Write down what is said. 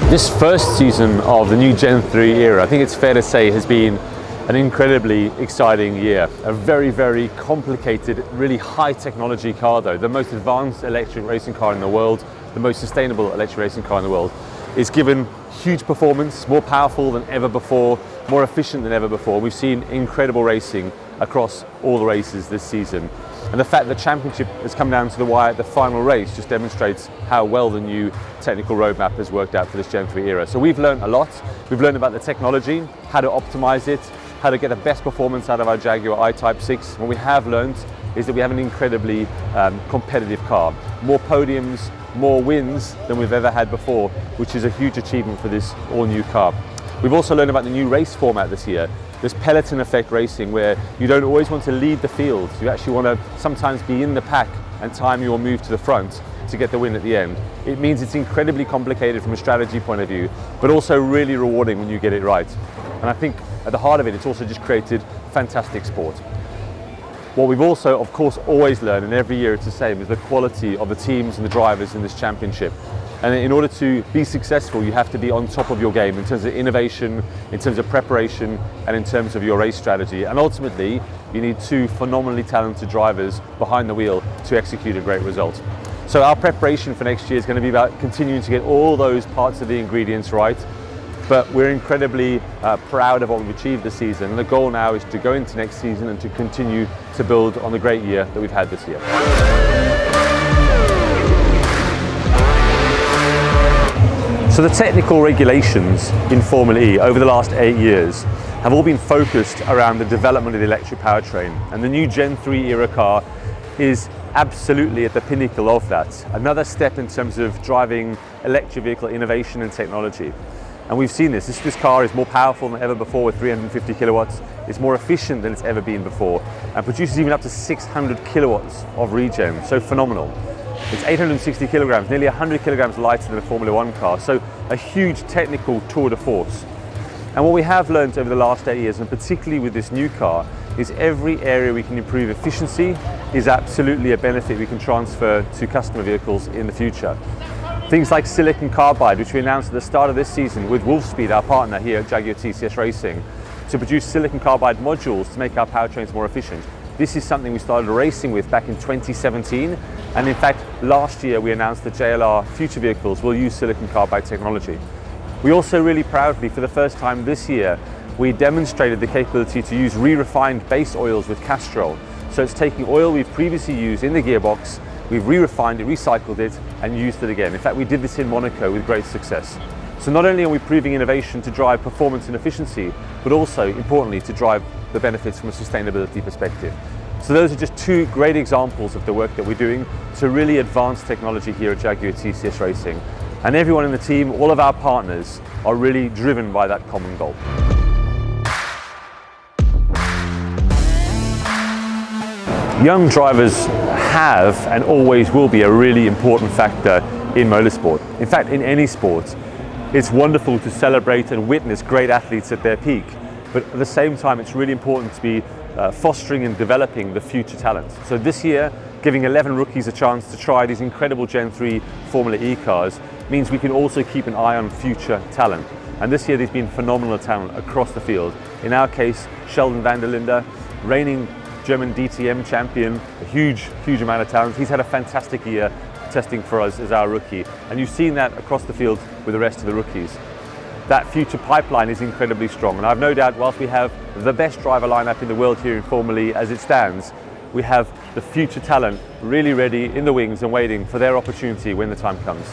This first season of the new Gen 3 era, I think it's fair to say, has been an incredibly exciting year. A very, very complicated, really high technology car though, the most advanced electric racing car in the world, the most sustainable electric racing car in the world. It's given huge performance, more powerful than ever before, more efficient than ever before. We've seen incredible racing across all the races this season. And the fact that the championship has come down to the wire at the final race just demonstrates how well the new technical roadmap has worked out for this Gen 3 era. So we've learned a lot. We've learned about the technology, how to optimize it, how to get the best performance out of our Jaguar I-Type 6. What we have learned is that we have an incredibly competitive car. More podiums, more wins than we've ever had before, which is a huge achievement for this all-new car. We've also learned about the new race format this year. This peloton effect racing, where you don't always want to lead the field. You actually want to sometimes be in the pack and time your move to the front to get the win at the end. It means it's incredibly complicated from a strategy point of view, but also really rewarding when you get it right. And I think at the heart of it, it's also just created fantastic sport. What we've also, of course, always learned, and every year it's the same, is the quality of the teams and the drivers in this championship. And in order to be successful, you have to be on top of your game in terms of innovation, in terms of preparation, and in terms of your race strategy. And ultimately, you need two phenomenally talented drivers behind the wheel to execute a great result. So our preparation for next year is going to be about continuing to get all those parts of the ingredients right. But we're incredibly proud of what we've achieved this season. And the goal now is to go into next season and to continue to build on the great year that we've had this year. So the technical regulations in Formula E over the last 8 years have all been focused around the development of the electric powertrain. And the new Gen 3 era car is absolutely at the pinnacle of that. Another step in terms of driving electric vehicle innovation and technology. And we've seen this. This car is more powerful than ever before with 350 kilowatts. It's more efficient than it's ever been before and produces even up to 600 kilowatts of regen. So phenomenal. It's 860 kilograms, nearly 100 kilograms lighter than a Formula One car. So a huge technical tour de force. And what we have learned over the last 8 years, and particularly with this new car, is every area we can improve efficiency is absolutely a benefit we can transfer to customer vehicles in the future. Things like silicon carbide, which we announced at the start of this season with Wolfspeed, our partner here at Jaguar TCS Racing, to produce silicon carbide modules to make our powertrains more efficient. This is something we started racing with back in 2017, and in fact last year we announced that JLR future vehicles will use silicon carbide technology. We also really proudly, for the first time this year, we demonstrated the capability to use re-refined base oils with Castrol. So it's taking oil we've previously used in the gearbox, we've re-refined it, recycled it, and used it again. In fact, we did this in Monaco with great success. So not only are we proving innovation to drive performance and efficiency, but also, importantly, to drive the benefits from a sustainability perspective. So those are just two great examples of the work that we're doing to really advance technology here at Jaguar TCS Racing. And everyone in the team, all of our partners, are really driven by that common goal. Young drivers have and always will be a really important factor in motorsport. In fact, in any sport, it's wonderful to celebrate and witness great athletes at their peak. But at the same time, it's really important to be fostering and developing the future talent. So this year, giving 11 rookies a chance to try these incredible Gen 3 Formula E cars means we can also keep an eye on future talent. And this year, there's been phenomenal talent across the field. In our case, Sheldon van der Linde, reigning German DTM champion, a huge amount of talent. He's had a fantastic year testing for us as our rookie. And you've seen that across the field with the rest of the rookies. That future pipeline is incredibly strong. And I've no doubt, whilst we have the best driver lineup in the world here in Formula E as it stands, we have the future talent really ready in the wings and waiting for their opportunity when the time comes.